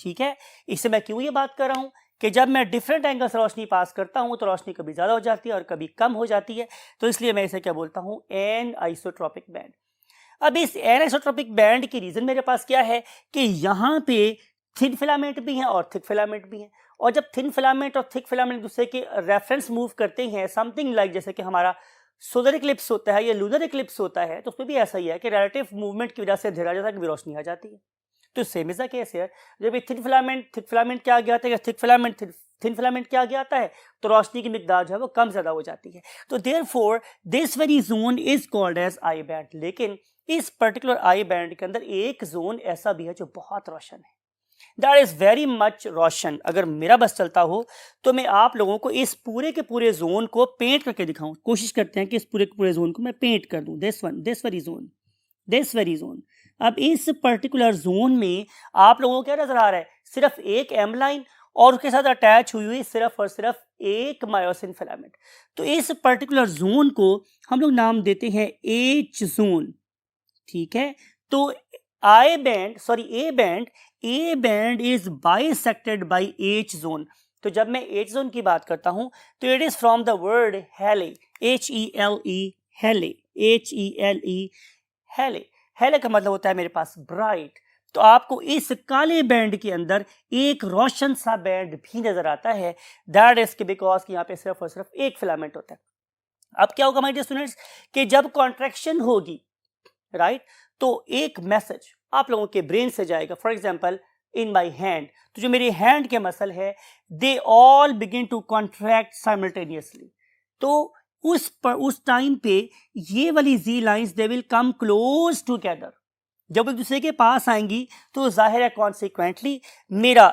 [SPEAKER 1] ठीक है, इससे मैं क्यों ये बात कर रहा हूं कि जब मैं डिफरेंट एंगल से रोशनी पास करता हूं तो रोशनी कभी ज्यादा हो जाती है और कभी कम हो जाती है, तो इसलिए मैं इसे क्या बोलता हूं, एन आइसोट्रॉपिक बैंड। अब इस एन आइसोट्रॉपिक बैंड की रीजन मेरे पास क्या है कि यहाँ पे थिन फिलामेंट भी हैं और थिक फिलामेंट भी हैं, और जब थिन फिलामेंट और थिक फिलामेंट दूसरे के रेफरेंस मूव करते हैं, समथिंग लाइक जैसे कि हमारा सोलर इक्लिप्स होता है या लूनर इक्लिप्स होता है, तो उसमें भी ऐसा ही है कि रिलेटिव मूवमेंट की वजह से अंधेरा जैसा कभी रोशनी आ जाती है। तो सेम इज द केस है, जब थिन फिलामेंट क्या गया था, थिक फिलामेंट थिन फिलामेंट क्या गया आता है, तो रोशनी की मिकदार जो है वो कम ज्यादा हो जाती है। तो therefore this very zone is called as I band. लेकिन इस पर्टिकुलर आई बैंड के अंदर एक जोन ऐसा भी है जो बहुत रोशन है, दैट इज वेरी मच रोशन। अगर मेरा बस चलता हो तो मैं आप लोगों को इस पूरे के पूरे जोन को पेंट करके दिखाऊं। कोशिश करते हैं कि इस पूरे के पूरे जोन को मैं पेंट कर दूं। This very zone. अब इस पर्टिकुलर जोन में आप लोगों को क्या नजर आ रहा है, सिर्फ एक एम लाइन और उसके साथ अटैच हुई सिर्फ और सिर्फ एक मायोसिन फिलामेंट। तो इस पर्टिकुलर जोन को हम लोग नाम देते हैं एच जोन। ठीक है, तो A band is bisected by H zone. तो जब मैं एच जोन की बात करता हूं तो it is from the word हेले, HELE, हेले, HELE, हेले। हेले का मतलब होता है मेरे पास ब्राइट। तो आपको इस काले बैंड के अंदर एक रोशन सा बैंड भी नजर आता है, दैट इज बिकॉज यहाँ पे सिर्फ और सिर्फ एक फिलामेंट होता है। अब क्या होगा माय डियर स्टूडेंट्स कि जब कॉन्ट्रैक्शन होगी, राइट, तो एक मैसेज आप लोगों के ब्रेन से जाएगा। For example in my hand, तो जो मेरे हैंड के मसल है they all begin to contract simultaneously. तो उस टाइम पे ये वाली Z lines they will come close together. जब एक दूसरे के पास आएंगी तो जाहिर है कॉन्सिक्वेंटली मेरा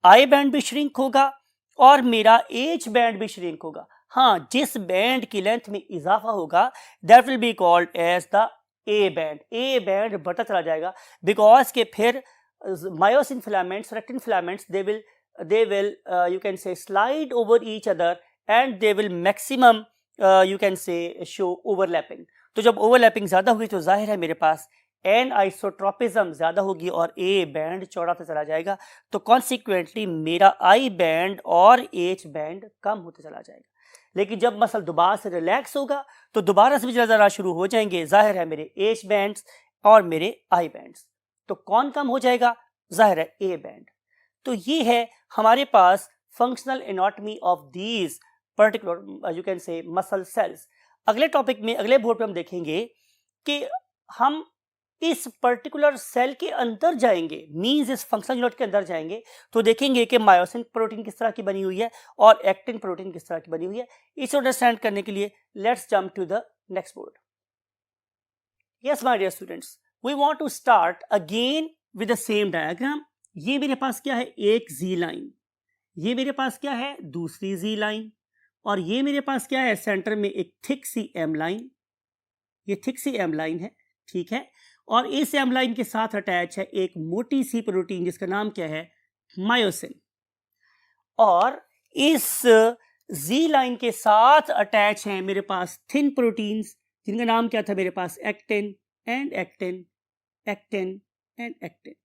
[SPEAKER 1] आई बैंड भी श्रिंक होगा और मेरा एच बैंड भी श्रिंक होगा। हाँ, जिस बैंड की लेंथ में इजाफा होगा that will be called as the A band. A band बढ़ता चला जाएगा बिकॉज के फिर myosin filaments, actin filaments they will they will you can say slide over each other and they will maximum you can say show overlapping. तो जब overlapping ज़्यादा होगी तो जाहिर है मेरे पास एनआइसोट्रोपिज्म ज़्यादा होगी और ए बैंड चौड़ा होता चला जाएगा, तो कॉन्सिक्वेंटली मेरा आई बैंड और एच बैंड कम होता चला जाएगा. लेकिन जब मसल दोबारा से रिलैक्स होगा तो दोबारा से भी ज़रा शुरू हो जाएंगे, जाहिर है मेरे एच बैंड्स और मेरे आई बैंड्स. तो कौन कम हो जाएगा? जाहिर है ए बैंड. तो ये है हमारे पास functional anatomy of these particular you can say muscle cells. अगले टॉपिक में, अगले बोर्ड पे हम देखेंगे कि हम इस पर्टिकुलर सेल के अंदर जाएंगे, मींस इस फंक्शनल यूनिट के अंदर जाएंगे तो देखेंगे कि मायोसिन प्रोटीन किस तरह की बनी हुई है और एक्टिन प्रोटीन किस तरह की बनी हुई है. इसे अंडरस्टैंड करने के लिए let's jump to the next board. Yes my dear students, we want to start again with the same diagram. ये मेरे पास क्या है? एक जी लाइन. ये मेरे पास क्या है? दूसरी जी लाइन. और ये मेरे पास क्या है? सेंटर में एक थिक सी एम लाइन. ये थिक सी एम लाइन है, ठीक है. और इस एम लाइन के साथ अटैच है एक मोटी सी प्रोटीन जिसका नाम क्या है? मायोसिन. और इस जी लाइन के साथ अटैच है मेरे पास थिन प्रोटीन्स जिनका नाम क्या था मेरे पास? Actin and actin, actin and actin.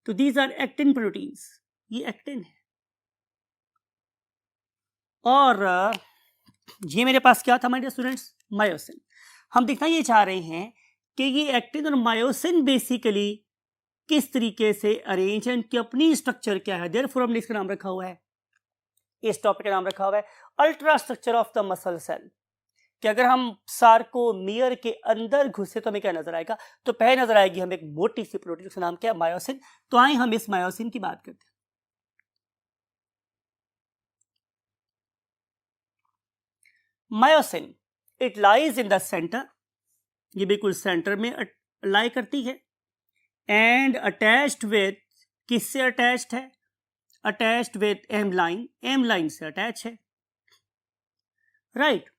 [SPEAKER 1] तो दीज आर एक्टिन प्रोटीन्स. ये एक्टिन है. और ये मेरे पास क्या था माय डियर स्टूडेंट्स? मायोसिन. हम दिखना ये चाह रहे हैं कि ये एक्टिन और मायोसिन बेसिकली किस तरीके से अरेंज है, इनकी अपनी स्ट्रक्चर क्या है. देयरफॉर हमने इसका नाम रखा हुआ है, इस टॉपिक का नाम रखा हुआ है ultra structure of the muscle cell. कि अगर हम सार्कोमियर के अंदर घुसे तो हमें क्या नजर आएगा? तो पहले नजर आएगी हमें एक मोटी सी प्रोटीन, उसका नाम क्या है? मायोसिन. तो आए हम इस मायोसिन की बात करते हैं. Myosin it lies in the centre. ये बिल्कुल सेंटर में लाई करती है. एंड अटैच्ड विद, किससे अटैच्ड है? Attached with M line. M line से अटैच है, राइट.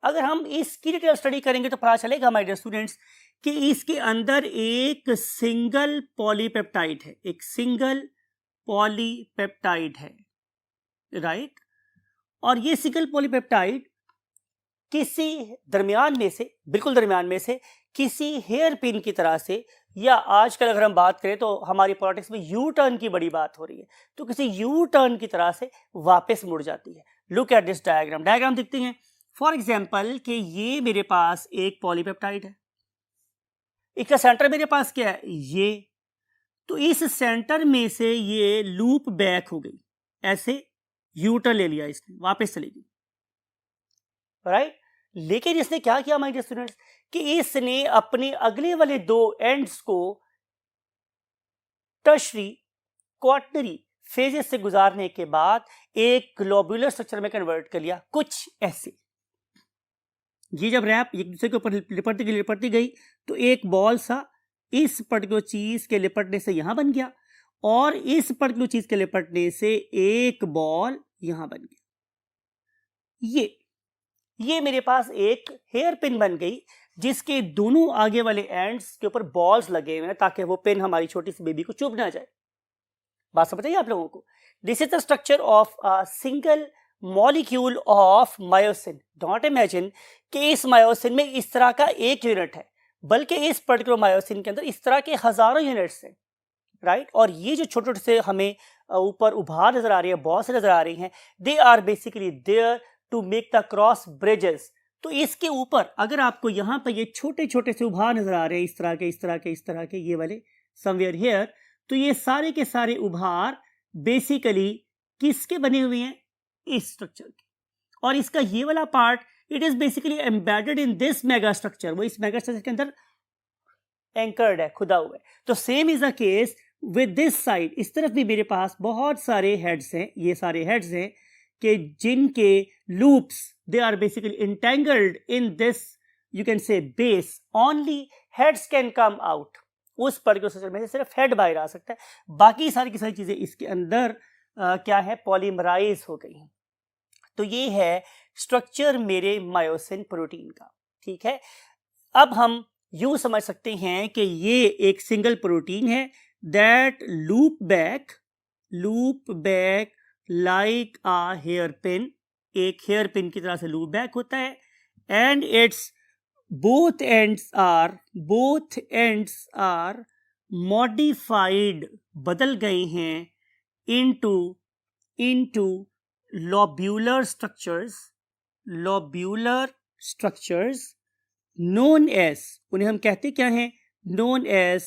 [SPEAKER 1] अगर हम इसकी डिटेल स्टडी करेंगे तो पता चलेगा माय डियर स्टूडेंट्स कि इसके अंदर एक सिंगल पॉलीपेप्टाइड है. एक सिंगल पॉलीपेप्टाइड है, राइट. और ये सिंगल पॉलीपेप्टाइड किसी दरमियान में से, बिल्कुल दरमियान में से किसी हेयर पिन की तरह से, या आजकल अगर हम बात करें तो हमारी पॉलिटिक्स में यू टर्न की बड़ी बात हो रही है, तो किसी यू टर्न की तरह से वापस मुड़ जाती है. Look at this diagram. Diagram दिखते हैं फॉर एग्जाम्पल कि ये मेरे पास एक पॉलीपेप्टाइड है. इसका सेंटर मेरे पास क्या है? ये. तो इस सेंटर में से ये लूप बैक हो गई, ऐसे यू टर्न ले लिया इसने, वापस चली गई, राइट. लेकिन इसने क्या किया माय डियर स्टूडेंट्स कि इसने अपने अगले वाले दो एंड्स को टर्शरी क्वार्टनरी फेजेस से गुजारने के बाद एक ग्लोबुलर स्ट्रक्चर में कन्वर्ट कर लिया, कुछ ऐसे. ये जब रैप एक दूसरे के ऊपर लिपटती गई तो एक बॉल सा इस पर्टिकुलर चीज के लिपटने से यहां बन गया और इस पर्टिकुलर चीज के लिपटने से एक बॉल यहां बन गया. ये मेरे पास एक हेयर पिन बन गई जिसके दोनों आगे वाले एंड्स के ऊपर बॉल्स लगे हुए हैं ताकि वो पिन हमारी छोटी सी बेबी को चुभ ना जाए. बात समझ आई आप लोगों को? This is the structure of a single molecule of myosin. Don't imagine कि इस मायोसिन में इस तरह का एक यूनिट है, बल्कि इस पर्टिकुलर मायोसिन के अंदर इस तरह के हजारों यूनिट्स हैं, राइट. और ये जो छोटे छोटे से हमें ऊपर उभार नजर आ रही है, बहुत से नजर आ रही हैं, they are basically there to make the cross bridges. तो इसके ऊपर अगर आपको यहाँ पर ये छोटे छोटे से उभार नजर आ रहे हैं, इस तरह के इस तरह के इस तरह के, ये वाले समवेयर हियर, तो ये सारे के सारे उभार बेसिकली किसके बने हुए हैं? इस स्ट्रक्चर के. और इसका ये वाला part it is basically embedded in this mega structure. वो इस मेगा स्ट्रक्चर के अंदर एंकर्ड है, खुदा हुआ है. तो same is the case with this side. इस तरफ भी मेरे पास बहुत सारे हेड्स हैं, ये सारे हेड्स हैं कि जिनके loops they are basically entangled in this you can say base. Only heads can come out. उस पर्टिकुलर स्ट्रक्चर में से सिर्फ हेड बाहर आ सकता है, बाकी सारी की सारी चीजें इसके अंदर क्या है? पॉलीमराइज हो गई हैं. तो ये है स्ट्रक्चर मेरे मायोसिन प्रोटीन का, ठीक है. अब हम यूं समझ सकते हैं कि ये एक सिंगल प्रोटीन है that loop back loop back like a hairpin, एक हेयर पिन की तरह से लूप बैक होता है, and it's both ends are modified, बदल गए हैं into lobular structures known as, उन्हें हम कहते क्या हैं, known as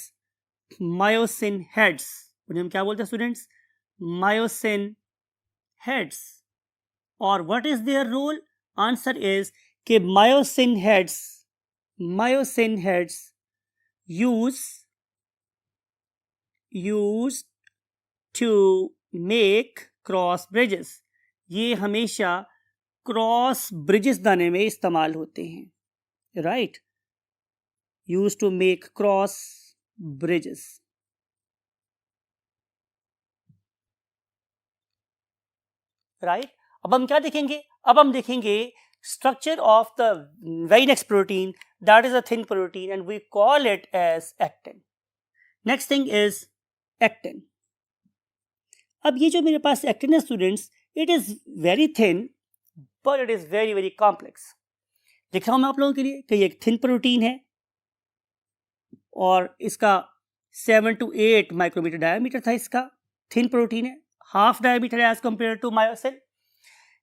[SPEAKER 1] myosin heads, उन्हें हम क्या बोलते हैं स्टूडेंट्स, myosin heads. और what is their role? Answer is कि myosin heads used to make cross bridges, ये हमेशा क्रॉस ब्रिजेस बनाने में इस्तेमाल होते हैं, right, used to make cross bridges. Right, अब हम क्या देखेंगे, अब हम देखेंगे structure of the very next protein, that is a thin protein and we call it as actin. Next thing is actin. अब ये जो मेरे पास actin है students, it is very thin but it is very very complex. दिख रहा हूं मैं आप लोगों के लिए कि ये एक thin protein है और इसका 7 to 8 माइक्रोमीटर डायमीटर था, इसका thin protein है, हाफ डायमीटर है as compared to myosin.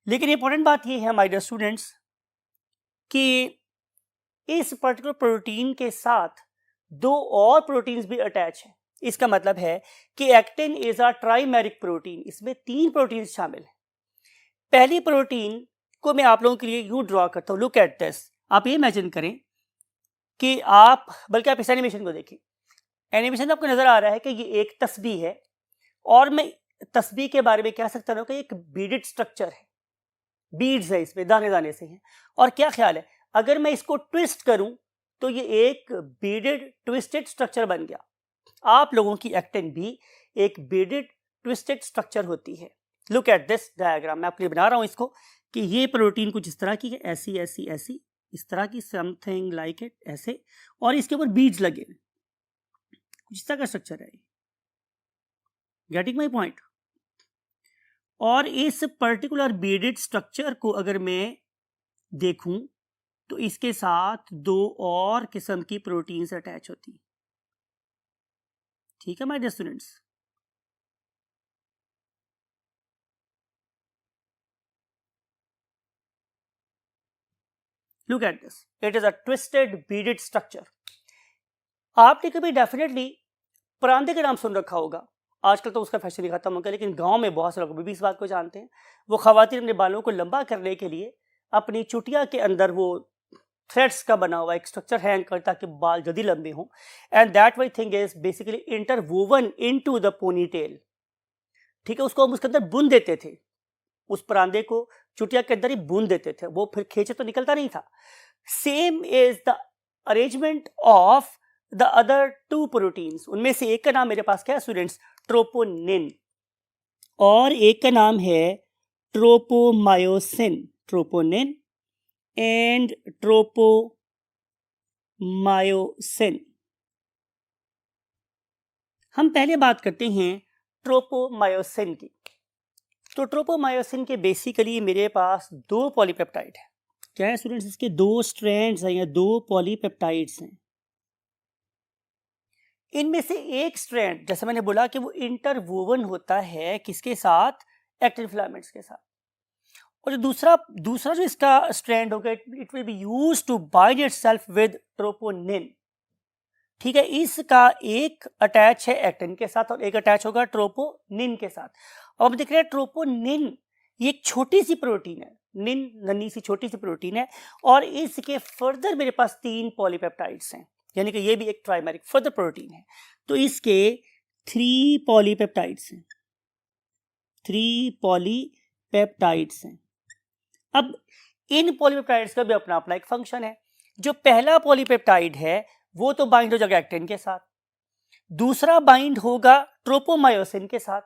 [SPEAKER 1] लेकिन इंपॉर्टेंट बात ये है माय डियर स्टूडेंट्स कि इस पर्टिकुलर प्रोटीन के साथ दो और प्रोटीन्स भी अटैच हैं. इसका मतलब है कि actin is a trimeric protein, इसमें 3 प्रोटीन्स शामिल हैं. पहली प्रोटीन को मैं आप लोगों के लिए यूं ड्रॉ करता हूं, लुक एट दिस. आप ये इमेजिन करें कि आप, बल्कि आप इस एनिमेशन को देखिए, एनिमेशन में आपको नजर आ रहा है कि ये एक तस्बीह है और मैं तस्बीह के बारे में कह सकता हूं कि एक बीडेड स्ट्रक्चर है, बीड्स है, इसमें दाने दाने से हैं. और क्या ख्याल है, अगर मैं इसको ट्विस्ट करूं तो ये एक बीडेड ट्विस्टेड स्ट्रक्चर बन गया. आप लोगों की एक्टिन भी एक बीडेड ट्विस्टेड स्ट्रक्चर होती है. लुक एट दिस डायग्राम, मैं आपके लिए बना रहा हूं इसको कि ये प्रोटीन कुछ इस तरह की है, ऐसी ऐसी ऐसी, इस तरह की, समथिंग लाइक इट, ऐसे, और इसके ऊपर बीड्स लगे, कुछ इस तरह का स्ट्रक्चर है. Getting my point? और इस पर्टिकुलर बीडेड स्ट्रक्चर को अगर मैं देखूं तो इसके साथ 2 और किस्म की प्रोटीन्स अटैच होती हैं. ठीक है my dear students? Look at this, it is a twisted beaded structure. आपने कभी डेफिनेटली परांदे का नाम सुन रखा होगा, आजकल तो उसका फैशन ही खत्म हो गया, लेकिन गांव में बहुत से लोग भी इस बात को जानते हैं. वो खवातीन अपने बालों को लंबा करने के लिए अपनी चुटिया के अंदर वो थ्रेड्स का बना हुआ एक स्ट्रक्चर हैंग करता ताकि बाल जल्दी लंबे हों, and that Y thing is basically interwoven into the ponytail. ठीक है, उसको हम उसके अंदर बुन देते थे, उस परांदे को चुटिया के अंदर ही बुन देते थे, वो फिर खींचे तो निकलता नहीं था. Same is the arrangement of the other 2 proteins. उनमें से एक का नाम मेरे पास क्या है स्टूडेंट्स, ट्रोपोनिन, और एक का नाम है ट्रोपोमायोसिन. Troponin and tropomyosin. हम पहले बात करते हैं ट्रोपोमायोसिन की. तो ट्रोपोमायोसिन के बेसिकली मेरे पास 2 पॉलीपेप्टाइड है. क्या है स्टूडेंट्स, इसके 2 स्ट्रैंड्स हैं या 2 पॉलीपेप्टाइड्स हैं. इनमें से एक स्ट्रैंड, जैसे मैंने बोला कि वो इंटरवोवन होता है किसके साथ, एक्टिन फिलामेंट्स के साथ, और जो दूसरा जो इसका स्ट्रैंड होगा, it will be used to bind itself with troponin. ठीक है, इसका एक अटैच है एक्टिन के साथ और एक अटैच होगा ट्रोपोनिन के साथ. अब हम देख रहे हैं ट्रोपोनिन ये एक छोटी सी प्रोटीन है, निन नन्ही सी छोटी सी प्रोटीन है, और इसके फर्दर मेरे पास 3 पॉलीपेप्टाइड्स हैं, यानी कि ये भी एक ट्राइमेरिक फर्दर प्रोटीन है. तो इसके 3 पॉलीपेप्टाइड्स हैं, 3 पॉलीपेप्टाइड्स हैं. अब इन पॉलीपेप्टाइड्स का भी अपना अपना एक फंक्शन है. जो पहला पॉलीपेप्टाइड है वो तो बाइंड हो जाएगा एक्टिन के साथ, दूसरा बाइंड होगा ट्रोपोमायोसिन के साथ,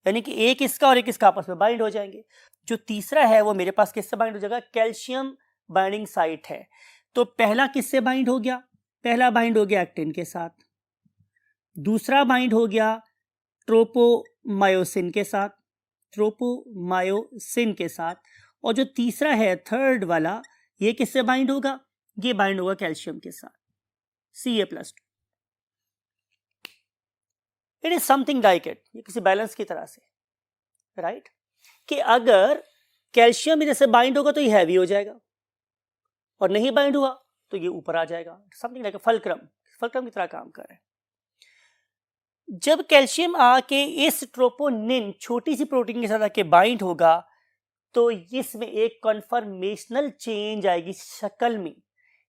[SPEAKER 1] यानी कि एक इसका और एक इसका आपस में बाइंड हो जाएंगे. जो तीसरा है वो मेरे पास किससे बाइंड हो जाएगा, कैल्शियम बाइंडिंग साइट है. तो पहला किससे बाइंड हो गया, पहला बाइंड हो गया एक्टिन के साथ, दूसरा बाइंड हो गया ट्रोपोमायोसिन के साथ, ट्रोपोमायोसिन के साथ, और जो तीसरा है थर्ड वाला, ये किससे बाइंड होगा? ये बाइंड होगा कैल्शियम के साथ, Ca+2। It is something like it, ये किसी बैलेंस की तरह से, राइट? कि अगर कैल्शियम इधर से बाइंड होगा तो ये हैवी हो जाएगा, और नहीं बाइंड हुआ तो ये ऊपर आ जाएगा, समथिंग लाइक फलक्रम की तरह काम कर रहा है। जब कैल्शियम आके इस ट्रोपोनिन छोटी सी प्रोटीन के साथ आके बाइंड होगा तो इसमें एक कन्फर्मेशनल चेंज आएगी शक्ल में,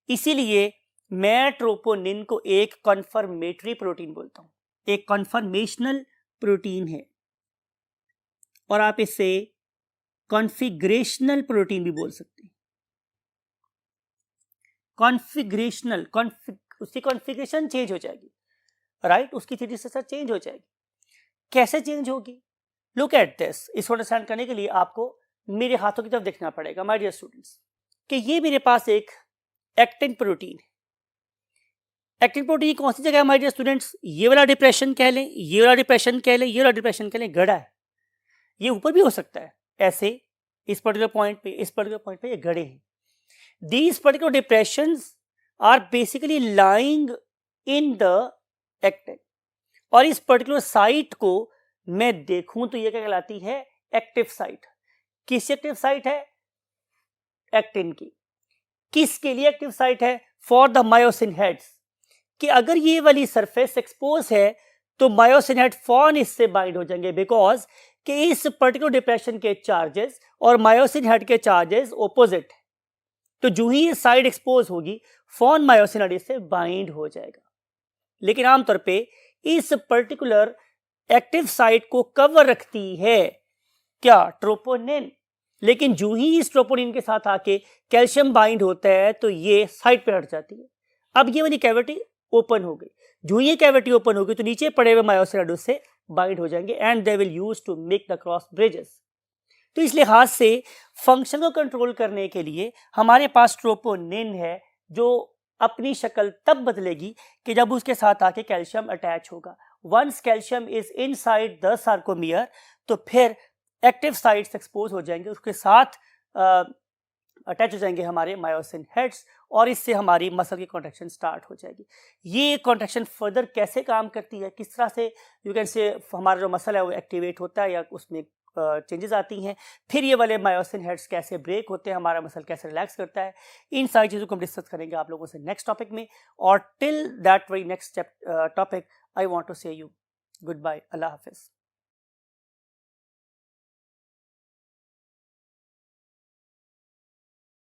[SPEAKER 1] इसीलिए मैं ट्रोपोनिन को एक कन्फर्मेटरी प्रोटीन बोलता हूं। एक कन्फर्मेशनल प्रोटीन है, और आप इसे कॉन्फिग्रेशनल प्रोटीन भी बोल सकते हैं। कॉन्फिग्रेशनल, उसकी कॉन्फिग्रेशन चेंज हो जाएगी, राइट? उसकी थ्री स्ट्रक्चर चेंज हो जाएगी। कैसे चेंज होगी? Look at this. इसको अंडरस्टैंड करने के लिए आपको मेरे हाथों की तरफ देखना पड़ेगा माय डियर स्टूडेंट्स, कि ये मेरे पास एक एक्टिन प्रोटीन है। एक्टिन प्रोटीन कौन सी जगह है माय डियर स्टूडेंट्स? ये वाला डिप्रेशन कह लें, ये वाला डिप्रेशन कह लें, ये वाला डिप्रेशन कह लें, गड़ा है। ये ऊपर भी हो सकता है, ऐसे इस पर्टिकुलर पॉइंट पे, इस पर्टिकुलर पॉइंट पे ये गड़े हैं। These particular depressions are basically lying in the actin, और इस पर्टिकुलर साइट को मैं देखूं तो ये क्या कहलाती है? Active site. किस एक्टिव साइट है? एक्टिन की। किसके लिए एक्टिव साइट है? फॉर द मायोसिन हेड्स, कि अगर ये वाली सरफेस एक्सपोज है तो मायोसिन हेड फौरन इससे बाइंड हो जाएंगे, बिकॉज कि इस पर्टिकुलर डिप्रेशन के चार्जेस और मायोसिन हेड के चार्जेस ऑपोजिट है। तो जो ही साइड एक्सपोज होगी फौरन मायोसिन हेड इससे बाइंड हो जाएगा। लेकिन आमतौर पे इस पर्टिकुलर एक्टिव साइट को कवर रखती है क्या? ट्रोपोनिन। लेकिन जो ही इस ट्रोपोनिन के साथ आके कैल्शियम बाइंड होता है तो ये साइड पे हट जाती है। अब ये वाली कैविटी ओपन हो गई। जो ये कैविटी ओपन होगी तो नीचे पड़े हुए मायोसिन हेड उससे बाइंड हो जाएंगे, and they will use to make the cross bridges. तो इस लिहाज से फंक्शन को कंट्रोल करने के लिए हमारे पास ट्रोपोनिन है, जो अपनी शक्ल तब बदलेगी कि जब उसके साथ आके कैल्शियम अटैच होगा। Once calcium is inside the sarcomere तो फिर एक्टिव साइट्स एक्सपोज हो जाएंगे, उसके साथ अटैच हो जाएंगे हमारे मायोसिन हेड्स, और इससे हमारी मसल की कॉन्ट्रैक्शन स्टार्ट हो जाएगी। ये कॉन्ट्रैक्शन फर्दर कैसे काम करती है, किस तरह से यू कैन से हमारा जो मसल है वो एक्टिवेट होता है या उसमें चेंजेस आती हैं, फिर ये वाले मायोसिन हेड्स कैसे ब्रेक होते हैं, हमारा मसल कैसे रिलैक्स करता है, इन सारी चीज़ों को हम डिस्कस करेंगे आप लोगों से नेक्स्ट टॉपिक में। और till that very next topic I want to say you goodbye, अल्लाह हाफिज़।